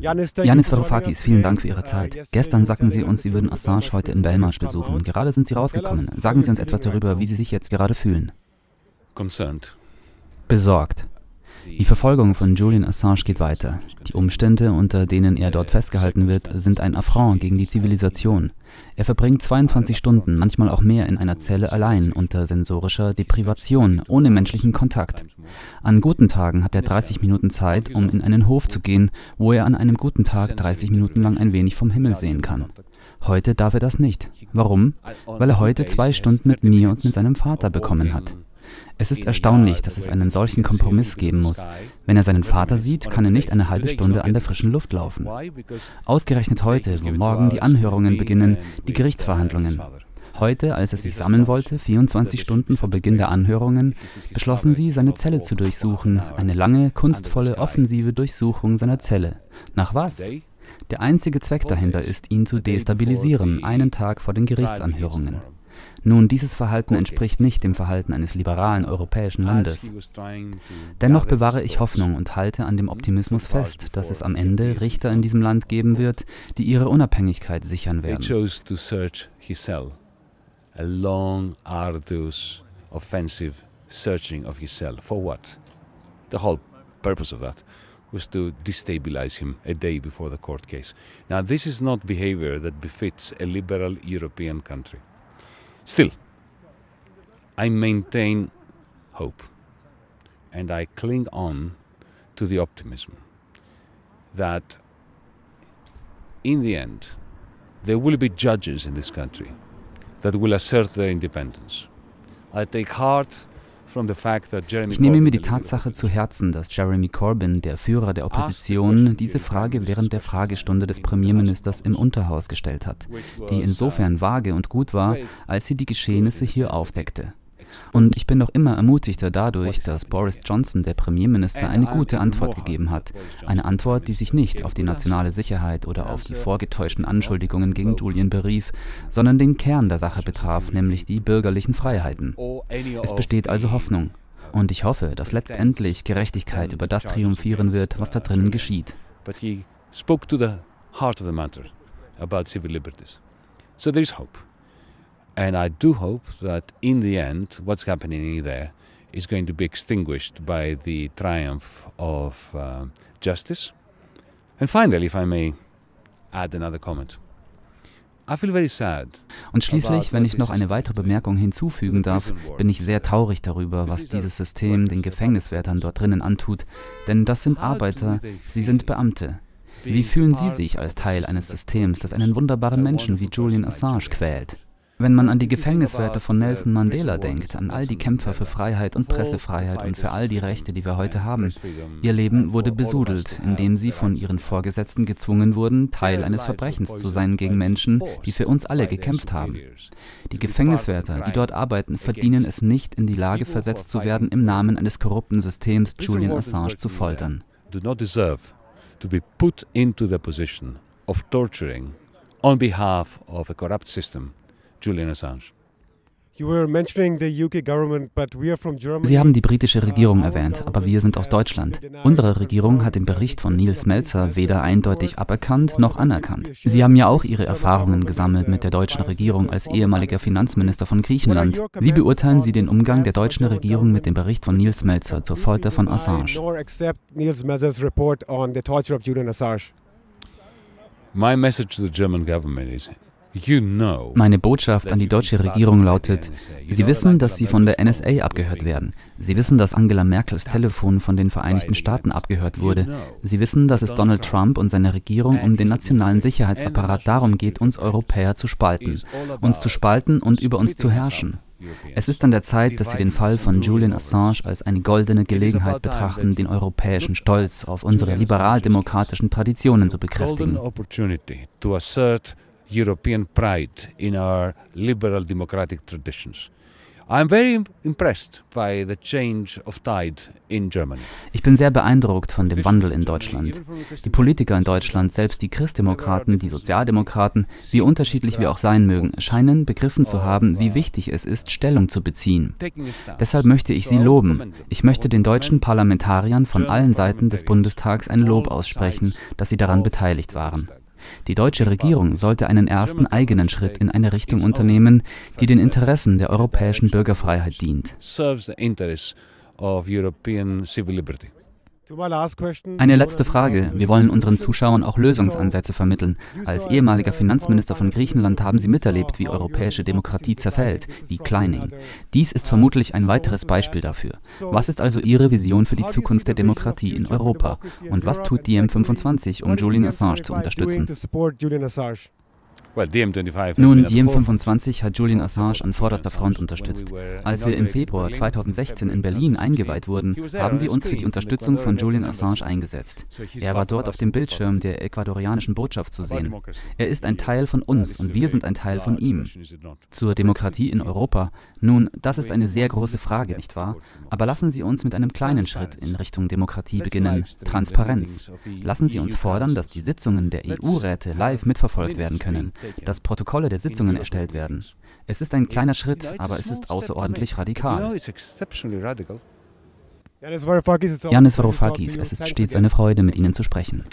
Yanis Varoufakis, vielen Dank für Ihre Zeit. Gestern sagten Sie uns, Sie würden Assange heute in Belmarsh besuchen. Gerade sind Sie rausgekommen. Sagen Sie uns etwas darüber, wie Sie sich jetzt gerade fühlen. Besorgt. Die Verfolgung von Julian Assange geht weiter. Die Umstände, unter denen er dort festgehalten wird, sind ein Affront gegen die Zivilisation. Er verbringt 22 Stunden, manchmal auch mehr, in einer Zelle allein, unter sensorischer Deprivation, ohne menschlichen Kontakt. An guten Tagen hat er 30 Minuten Zeit, um in einen Hof zu gehen, wo er an einem guten Tag 30 Minuten lang ein wenig vom Himmel sehen kann. Heute darf er das nicht. Warum? Weil er heute 2 Stunden mit mir und mit seinem Vater bekommen hat. Es ist erstaunlich, dass es einen solchen Kompromiss geben muss. Wenn er seinen Vater sieht, kann er nicht eine halbe Stunde an der frischen Luft laufen. Ausgerechnet heute, wo morgen die Anhörungen beginnen, die Gerichtsverhandlungen. Heute, als er sich sammeln wollte, 24 Stunden vor Beginn der Anhörungen, beschlossen sie, seine Zelle zu durchsuchen. Eine lange, kunstvolle, offensive Durchsuchung seiner Zelle. Nach was? Der einzige Zweck dahinter ist, ihn zu destabilisieren, einen Tag vor den Gerichtsanhörungen. Nun, dieses Verhalten entspricht nicht dem Verhalten eines liberalen europäischen Landes. Dennoch bewahre ich Hoffnung und halte an dem Optimismus fest, dass es am Ende Richter in diesem Land geben wird, die ihre Unabhängigkeit sichern werden. A long, arduous, offensive searching of his cell. For what? The whole purpose of that was to destabilize him a day before the court case. Now, this is not behavior that befits a liberal European country. Still, I maintain hope, and I cling on to the optimism that in the end there will be judges in this country that will assert their independence. I take heart from the fact that Jeremy Ich nehme mir die Tatsache zu Herzen, dass Jeremy Corbyn, der Führer der Opposition, diese Frage während der Fragestunde des Premierministers im Unterhaus gestellt hat, die insofern vage und gut war, als sie die Geschehnisse hier aufdeckte. Und ich bin noch immer ermutigter dadurch, dass Boris Johnson, der Premierminister, eine gute Antwort gegeben hat. Eine Antwort, die sich nicht auf die nationale Sicherheit oder auf die vorgetäuschten Anschuldigungen gegen Julian berief, sondern den Kern der Sache betraf, nämlich die bürgerlichen Freiheiten. Es besteht also Hoffnung. Und ich hoffe, dass letztendlich Gerechtigkeit über das triumphieren wird, was da drinnen geschieht. But he spoke to the heart of the matter about civil liberties. So there is hope. And I do hope that in the end, what's happening there is going to be extinguished by the triumph of justice. And finally, if I may add another comment. I feel very sad. Und schließlich, wenn ich noch eine weitere Bemerkung hinzufügen darf, bin ich sehr traurig darüber, was dieses System den Gefängniswärtern dort drinnen antut. Denn das sind Arbeiter, sie sind Beamte. Wie fühlen Sie sich als Teil eines Systems, das einen wunderbaren Menschen wie Julian Assange quält? Wenn man an die Gefängniswärter von Nelson Mandela denkt, an all die Kämpfer für Freiheit und Pressefreiheit und für all die Rechte, die wir heute haben, ihr Leben wurde besudelt, indem sie von ihren Vorgesetzten gezwungen wurden, Teil eines Verbrechens zu sein gegen Menschen, die für uns alle gekämpft haben. Die Gefängniswärter, die dort arbeiten, verdienen es nicht, in die Lage versetzt zu werden, im Namen eines korrupten Systems Julian Assange zu foltern. Do not deserve to be put into the position of torturing on behalf of a corrupt system. Julian Assange. Sie haben die britische Regierung erwähnt, aber wir sind aus Deutschland. Unsere Regierung hat den Bericht von Nils Melzer weder eindeutig aberkannt noch anerkannt. Sie haben ja auch Ihre Erfahrungen gesammelt mit der deutschen Regierung als ehemaliger Finanzminister von Griechenland. Wie beurteilen Sie den Umgang der deutschen Regierung mit dem Bericht von Nils Melzer zur Folter von Assange? My message to the German government is: Meine Botschaft an die deutsche Regierung lautet, Sie wissen, dass Sie von der NSA abgehört werden. Sie wissen, dass Angela Merkels Telefon von den Vereinigten Staaten abgehört wurde. Sie wissen, dass es Donald Trump und seine Regierung um den nationalen Sicherheitsapparat darum geht, uns Europäer zu spalten. Uns zu spalten und über uns zu herrschen. Es ist an der Zeit, dass Sie den Fall von Julian Assange als eine goldene Gelegenheit betrachten, den europäischen Stolz auf unsere liberal-demokratischen Traditionen zu bekräftigen. European pride in our liberal democratic traditions. I'm very impressed by the change of tide in Germany. Ich bin sehr beeindruckt von dem Wandel in Deutschland. Die Politiker in Deutschland, selbst die Christdemokraten, die Sozialdemokraten, wie unterschiedlich wir auch sein mögen, scheinen begriffen zu haben, wie wichtig es ist, Stellung zu beziehen. Deshalb möchte ich Sie loben. Ich möchte den deutschen Parlamentariern von allen Seiten des Bundestags ein Lob aussprechen, dass sie daran beteiligt waren. Die deutsche Regierung sollte einen ersten eigenen Schritt in eine Richtung unternehmen, die den Interessen der europäischen Bürgerfreiheit dient. Eine letzte Frage. Wir wollen unseren Zuschauern auch Lösungsansätze vermitteln. Als ehemaliger Finanzminister von Griechenland haben Sie miterlebt, wie europäische Demokratie zerfällt, declining. Dies ist vermutlich ein weiteres Beispiel dafür. Was ist also Ihre Vision für die Zukunft der Demokratie in Europa? Und was tut DiEM25, um Julian Assange zu unterstützen? Nun, DiEM25 hat Julian Assange an vorderster Front unterstützt. Als wir im Februar 2016 in Berlin eingeweiht wurden, haben wir uns für die Unterstützung von Julian Assange eingesetzt. Er war dort auf dem Bildschirm der ecuadorianischen Botschaft zu sehen. Er ist ein Teil von uns und wir sind ein Teil von ihm. Zur Demokratie in Europa? Nun, das ist eine sehr große Frage, nicht wahr? Aber lassen Sie uns mit einem kleinen Schritt in Richtung Demokratie beginnen. Transparenz. Lassen Sie uns fordern, dass die Sitzungen der EU-Räte live mitverfolgt werden können, dass Protokolle der Sitzungen erstellt werden. Es ist ein kleiner Schritt, aber es ist außerordentlich radikal. Yanis Varoufakis, es ist stets eine Freude, mit Ihnen zu sprechen.